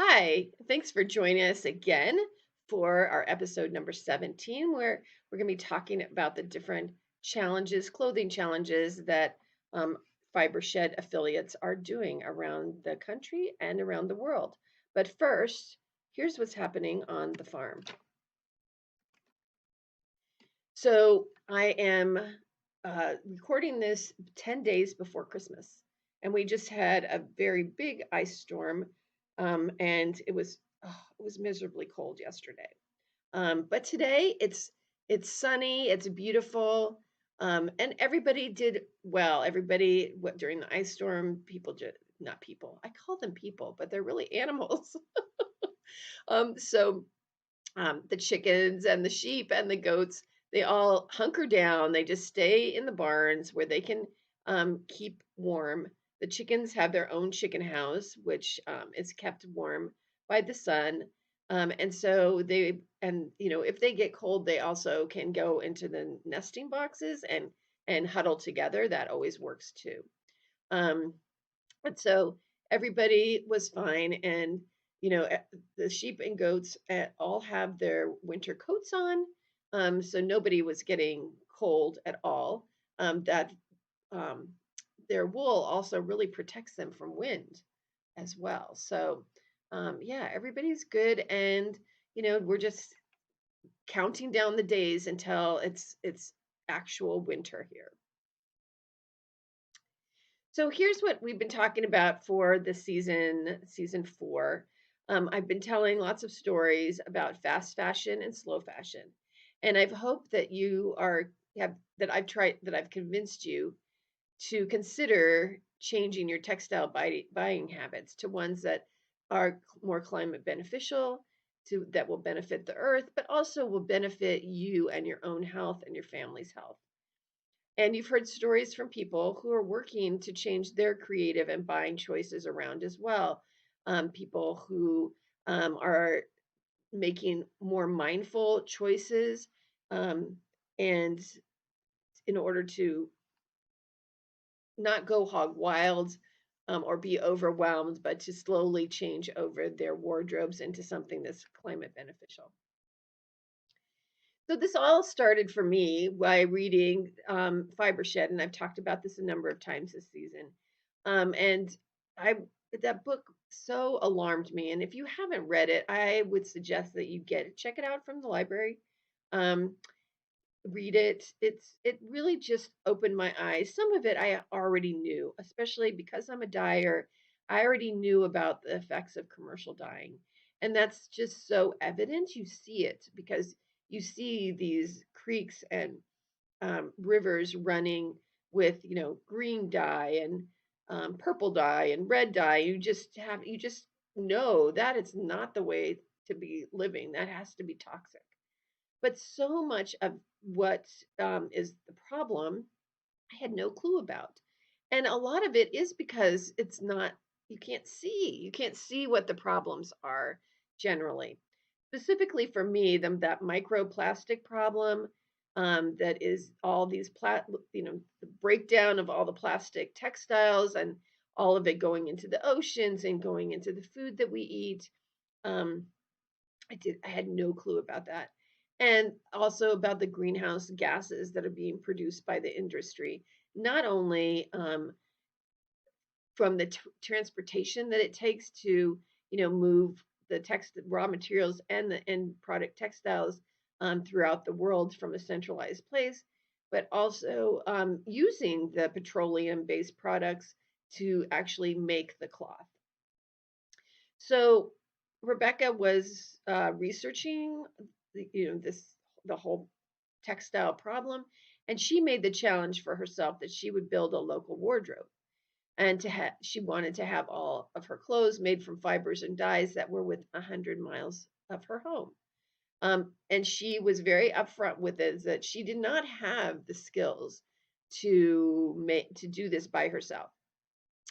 Hi, thanks for joining us again for our episode number 17, where we're going to be talking about the different challenges, clothing challenges that Fibershed affiliates are doing around the country and around the world. But first, here's what's happening on the farm. So I am recording this 10 days before Christmas, and we just had a very big ice storm, and it was miserably cold yesterday. But today it's sunny, it's beautiful, and everybody did well. Everybody during the ice storm, people just not people. I call them people, but they're really animals. So the chickens and the sheep and the goats, they all hunker down. They just stay in the barns where they can keep warm. The chickens have their own chicken house, which is kept warm by the sun. And if they get cold, they also can go into the nesting boxes and huddle together. That always works too. Um, and so everybody was fine. And, the sheep and goats all have their winter coats on. So nobody was getting cold at all. That um, Their wool also really protects them from wind as well. So, yeah, everybody's good. And, we're just counting down the days until it's actual winter here. So here's what we've been talking about for the season four. I've been telling lots of stories about fast fashion and slow fashion, and I've hoped that you are have that I've convinced you to consider changing your textile buying habits to ones that are more climate beneficial, to that will benefit the earth, but also will benefit you and your own health and your family's health. And you've heard stories from people who are working to change their creative and buying choices around as well. People who are making more mindful choices, um, and in order to not go hog wild, or be overwhelmed, but to slowly change over their wardrobes into something that's climate beneficial. So this all started for me by reading Fibershed, and I've talked about this a number of times this season. And I that book so alarmed me. And if you haven't read it, I would suggest that you check it out from the library. Um, Read it. It really just opened my eyes. Some of it I already knew, especially because I'm a dyer. I already knew about the effects of commercial dyeing. And that's just so evident. You see it because you see these creeks and rivers running with, green dye and purple dye and red dye. You just know that it's not the way to be living. That has to be toxic. But so much of what is the problem, I had no clue about. And a lot of it is because it's not, you can't see what the problems are generally. Specifically for me, that microplastic problem, that is all the breakdown of all the plastic textiles and all of it going into the oceans and going into the food that we eat. Um, I had no clue about that. And also about the greenhouse gases that are being produced by the industry, not only from the transportation that it takes to, move the raw materials and the end product textiles throughout the world from a centralized place, but also using the petroleum-based products to actually make the cloth. So Rebecca was researching the whole textile problem, and she made the challenge for herself that she would build a local wardrobe, and she wanted to have all of her clothes made from fibers and dyes that were within 100 miles of her home. And she was very upfront with it that she did not have the skills to do this by herself.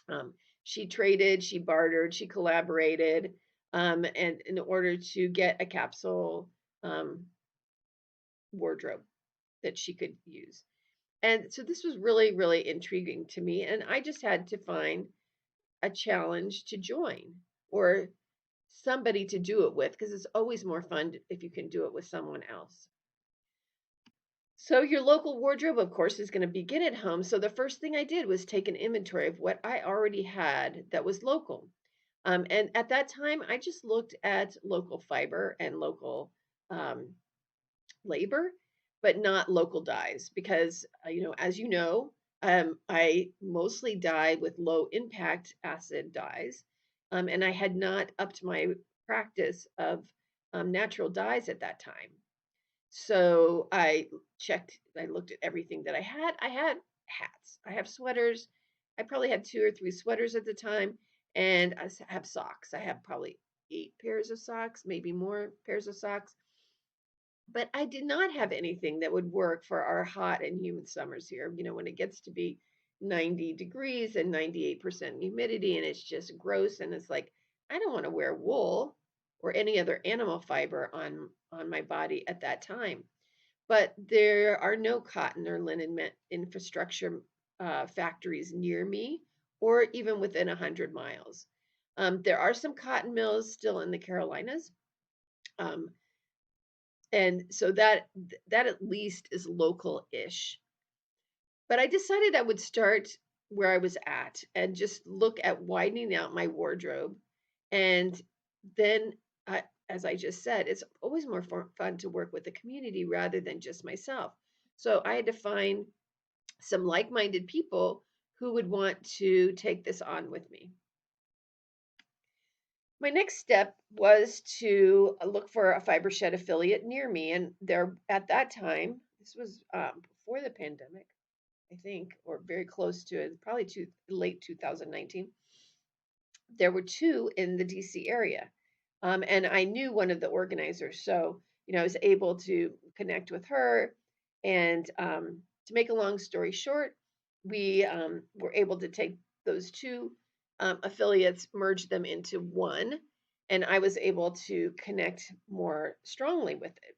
Um, she traded, she bartered, she collaborated, and in order to get a capsule um, wardrobe that she could use. And so this was really, really intriguing to me. And I just had to find a challenge to join or somebody to do it with because it's always more fun if you can do it with someone else. So your local wardrobe, of course, is going to begin at home. So the first thing I did was take an inventory of what I already had that was local. And at that time, I just looked at local fiber and local um, labor, but not local dyes because, as you know, I mostly dye with low impact acid dyes. And I had not upped my practice of natural dyes at that time. So I looked at everything that I had. I had hats, I have sweaters. I probably had two or three sweaters at the time, and have socks. I have probably 8 pairs of socks, maybe more pairs of socks. But I did not have anything that would work for our hot and humid summers here. When it gets to be 90 degrees and 98% humidity, and it's just gross, and it's like, I don't want to wear wool or any other animal fiber on my body at that time. But there are no cotton or linen infrastructure factories near me or even within 100 miles. There are some cotton mills still in the Carolinas. Um, and so that at least is local-ish. But I decided I would start where I was at and just look at widening out my wardrobe. And then, as I just said, it's always more fun to work with the community rather than just myself. So I had to find some like-minded people who would want to take this on with me. My next step was to look for a Fibershed affiliate near me, and there at that time, this was before the pandemic, I think, or very close to it, probably late 2019. There were two in the DC area, and I knew one of the organizers, so I was able to connect with her, and to make a long story short, we were able to take those two affiliates, merge them into one, and I was able to connect more strongly with it.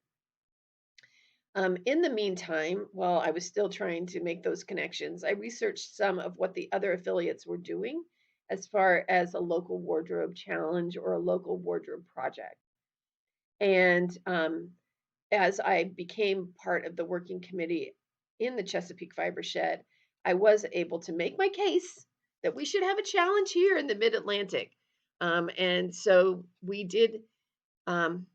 In the meantime, while I was still trying to make those connections, I researched some of what the other affiliates were doing as far as a local wardrobe challenge or a local wardrobe project. And as I became part of the working committee in the Chesapeake Fibershed, I was able to make my case that we should have a challenge here in the Mid Atlantic. And so um,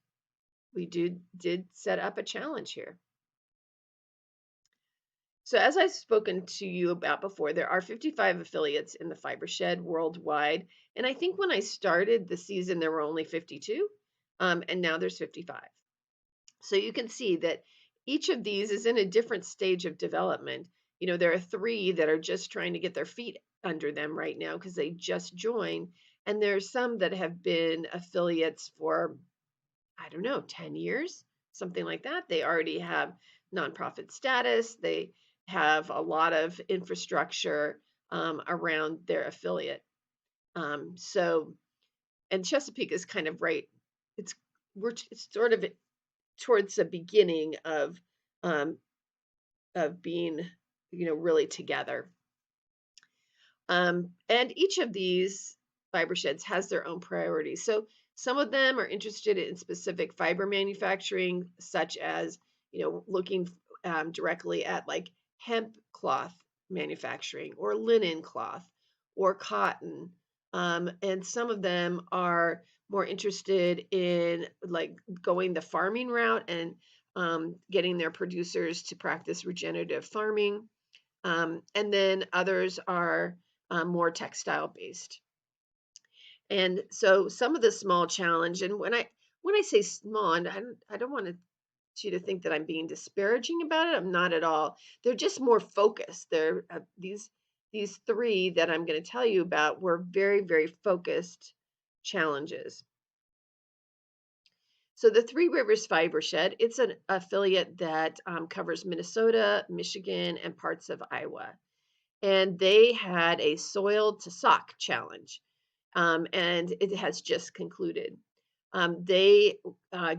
we did set up a challenge here. So as I've spoken to you about before, there are 55 affiliates in the Fibershed worldwide. And I think when I started the season, there were only 52, and now there's 55. So you can see that each of these is in a different stage of development. There are 3 that are just trying to get their feet under them right now because they just joined. And there's some that have been affiliates for, I don't know, 10 years, something like that. They already have nonprofit status. They have a lot of infrastructure around their affiliate. And Chesapeake is kind of right. It's sort of towards the beginning um, of being, really together. And each of these fiber sheds has their own priorities. So some of them are interested in specific fiber manufacturing, such as, looking directly at like hemp cloth manufacturing or linen cloth or cotton. And some of them are more interested in like going the farming route and getting their producers to practice regenerative farming. And then others are more textile based. And so some of the small challenge, and when I say small, and I don't want you to think that I'm being disparaging about it. I'm not at all. They're just more focused. They're these 3 that I'm going to tell you about were very, very focused challenges. So the Three Rivers Fibershed, it's an affiliate that covers Minnesota, Michigan, and parts of Iowa. And they had a soil to sock challenge, and it has just concluded. They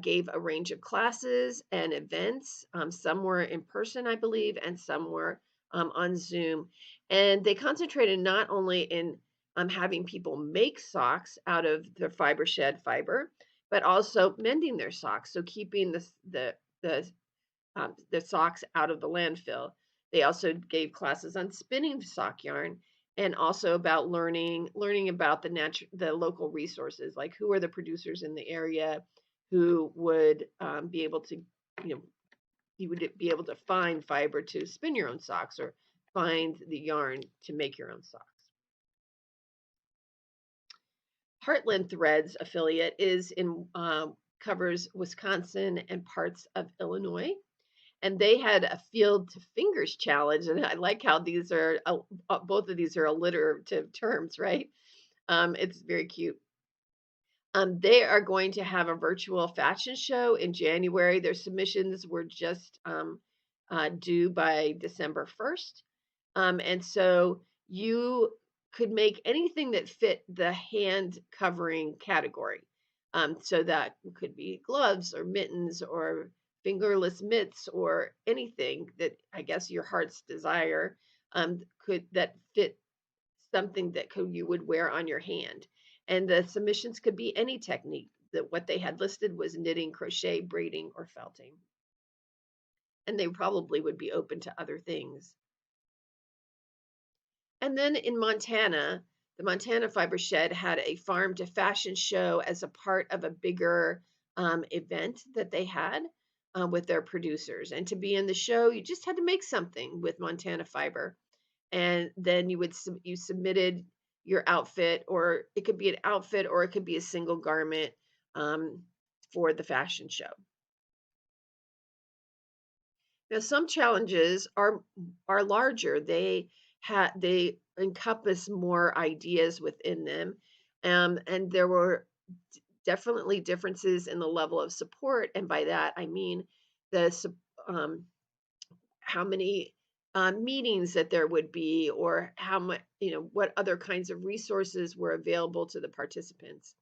gave a range of classes and events. Some were in person, I believe, and some were on Zoom. And they concentrated not only in having people make socks out of the fiber shed fiber, but also mending their socks, so keeping the socks out of the landfill. They also gave classes on spinning sock yarn, and also about learning about the local resources, like who are the producers in the area, who would be able to, you know, you would be able to find fiber to spin your own socks, or find the yarn to make your own socks. Heartland Threads affiliate is in covers Wisconsin and parts of Illinois, and they had a field to fingers challenge. And I like how these are both of these are alliterative terms, right? It's very cute. They are going to have a virtual fashion show in January. Their submissions were just due by December 1st. And so you could make anything that fit the hand covering category. So that could be gloves or mittens or fingerless mitts, or anything that I guess your heart's desire could that fit something that you would wear on your hand. And the submissions could be any technique. That what they had listed was knitting, crochet, braiding, or felting. And they probably would be open to other things. And then in Montana, the Montana Fibershed had a farm to fashion show as a part of a bigger event that they had with their producers. And to be in the show, you just had to make something with Montana fiber, and then you submitted your outfit, or it could be an outfit, or it could be a single garment for the fashion show. Now, some challenges are larger. They encompass more ideas within them, and there were definitely differences in the level of support. And by that I mean the um, how many meetings that there would be, or how much, what other kinds of resources were available to the participants.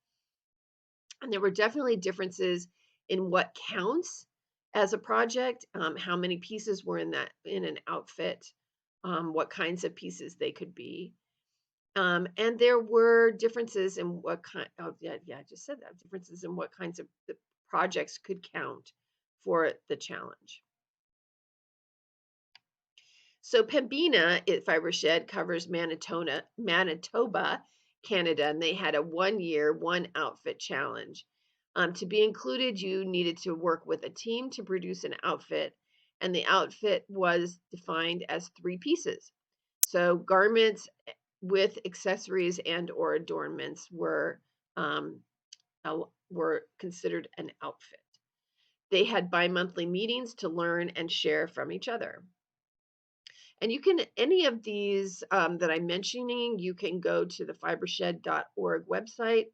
And there were definitely differences in what counts as a project, how many pieces were in an outfit, what kinds of pieces they could be. And there were differences in what kind. Oh, yeah, I just said that. Differences in what kinds of the projects could count for the challenge. So Pembina Fibershed covers Manitoba, Canada, and they had a 1-year, one outfit challenge. To be included, you needed to work with a team to produce an outfit, and the outfit was defined as 3 pieces. So garments with accessories and or adornments were considered an outfit. They had bi-monthly meetings to learn and share from each other. And you can, any of these that I'm mentioning, you can go to the fibershed.org website,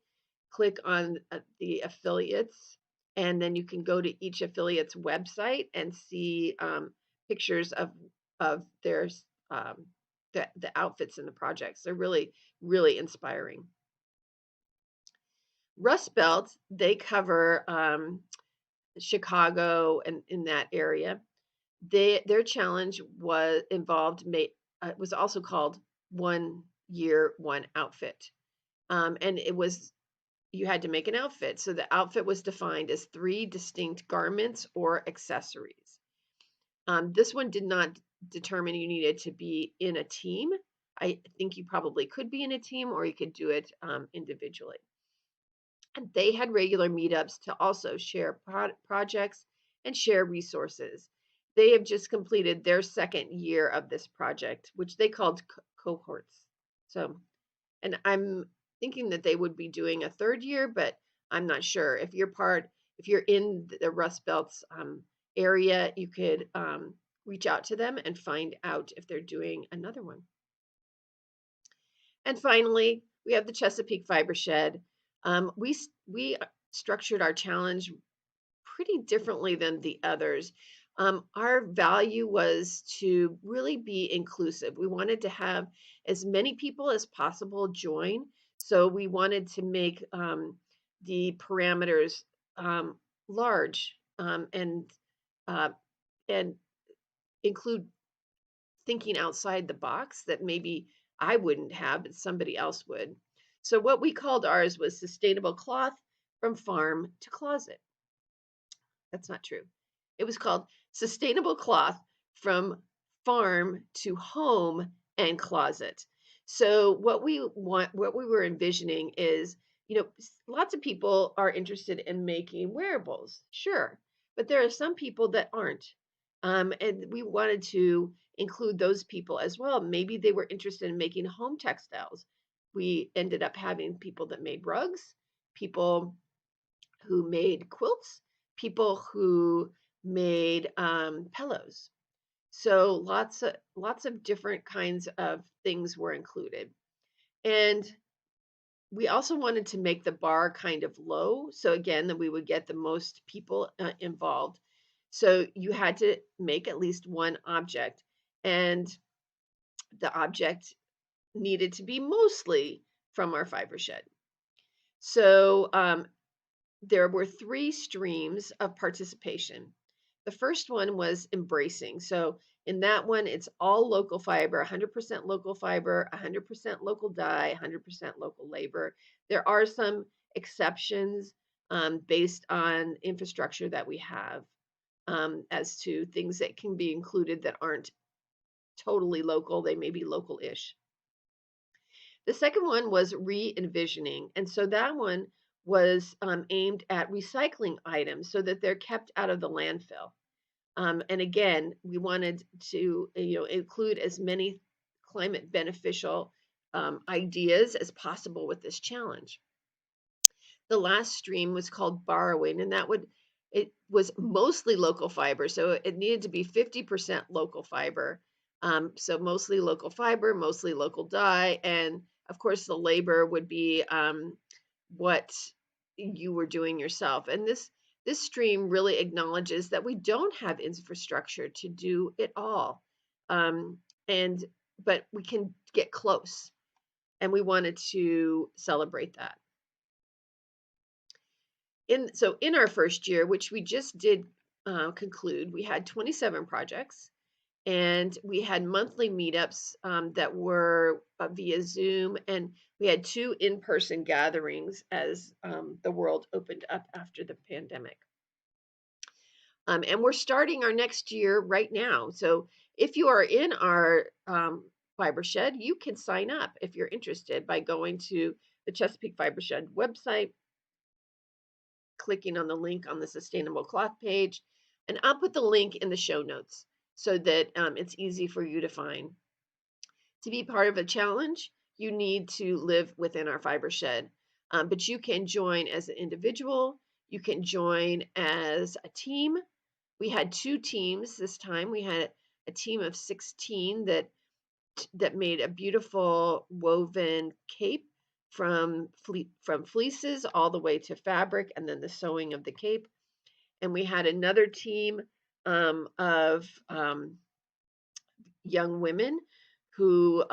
click on the affiliates, and then you can go to each affiliate's website and see pictures of their the outfits and the projects. They're really, really inspiring. Rust Belt, they cover Chicago and in that area. Their challenge was also called 1-year, one outfit, and you had to make an outfit. So the outfit was defined as 3 distinct garments or accessories. This one did not determine you needed to be in a team. I think you probably could be in a team, or you could do it individually. And they had regular meetups to also share projects and share resources. They have just completed their 2nd year of this project, which they called cohorts. So, and I'm thinking that they would be doing a 3rd year, but I'm not sure. If you're in the Rust Belt's area, you could reach out to them and find out if they're doing another one. And finally, we have the Chesapeake Fibershed. We structured our challenge pretty differently than the others. Our value was to really be inclusive. We wanted to have as many people as possible join. So we wanted to make the parameters large, and include thinking outside the box that maybe I wouldn't have, but somebody else would. So what we called ours was sustainable cloth from farm to closet. That's not true. It was called sustainable cloth from farm to home and closet. So what we were envisioning is, lots of people are interested in making wearables, sure, but there are some people that aren't. And we wanted to include those people as well. Maybe they were interested in making home textiles. We ended up having people that made rugs, people who made quilts, people who made pillows. So lots of different kinds of things were included, and we also wanted to make the bar kind of low. So again, that we would get the most people involved. So you had to make at least one object, and the object needed to be mostly from our fiber shed. So there were three streams of participation. The first one was embracing. So in that one, it's all local fiber, 100% local fiber, 100% local dye, 100% local labor. There are some exceptions based on infrastructure that we have as to things that can be included that aren't totally local. They may be local-ish. The second one was re-envisioning. And so that one was aimed at recycling items so that they're kept out of the landfill. And again, we wanted to include as many climate beneficial ideas as possible with this challenge. The last stream was called borrowing, and it was mostly local fiber, so it needed to be 50% local fiber. So mostly local fiber, mostly local dye, and of course the labor would be what you were doing yourself. And this stream really acknowledges that we don't have infrastructure to do it all, and but we can get close, and we wanted to celebrate that. In our first year, which we just did conclude, we had 27 projects, and we had monthly meetups that were via Zoom, and we had 2 in-person gatherings as the world opened up after the pandemic. And we're starting our next year right now. So if you are in our fiber shed, you can sign up if you're interested by going to the Chesapeake Fibershed website, clicking on the link on the sustainable cloth page, and I'll put the link in the show notes so that it's easy for you to find. To be part of a challenge, you need to live within our fiber shed, but you can join as an individual. You can join as a team. We had 2 teams this time. We had a team of 16 that made a beautiful woven cape from fleeces all the way to fabric, and then the sewing of the cape. And we had another team of young women who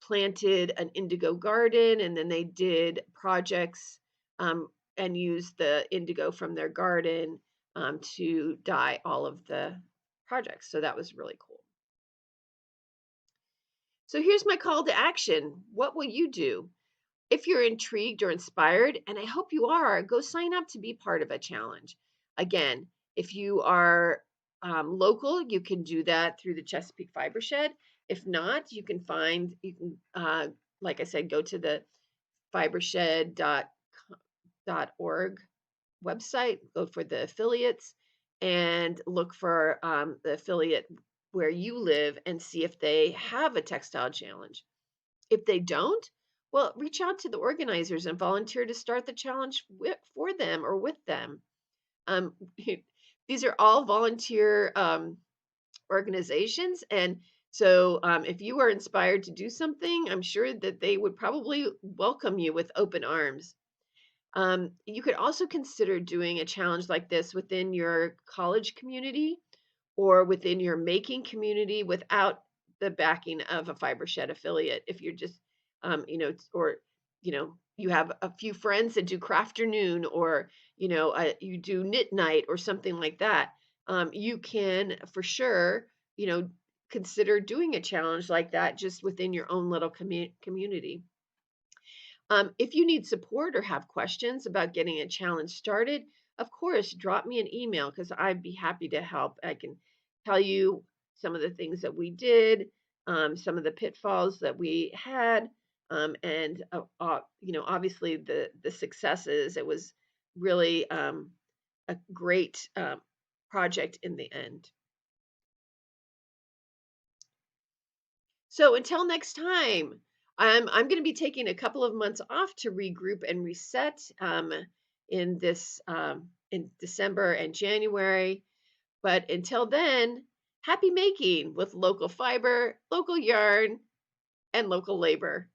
planted an indigo garden, and then they did projects and used the indigo from their garden to dye all of the projects. So that was really cool. So here's my call to action. What will you do? If you're intrigued or inspired, and I hope you are, go sign up to be part of a challenge. Again, if you are local, you can do that through the Chesapeake Fibershed. If not, you can, like I said, go to the fibershed.org website, go for the affiliates, and look for the affiliate where you live and see if they have a textile challenge. If they don't, well, reach out to the organizers and volunteer to start the challenge for them or with them. These are all volunteer organizations, and so if you are inspired to do something, I'm sure that they would probably welcome you with open arms. You could also consider doing a challenge like this within your college community or within your making community without the backing of a Fibershed affiliate. If you're just, you have a few friends that do crafternoon, or, you do knit night or something like that, you can for sure, consider doing a challenge like that just within your own little community. If you need support or have questions about getting a challenge started, of course, drop me an email because I'd be happy to help. I can tell you some of the things that we did, some of the pitfalls that we had, and obviously the successes. It was really a great project in the end. So until next time, I'm going to be taking a couple of months off to regroup and reset in December and January. But until then, happy making with local fiber, local yarn, and local labor.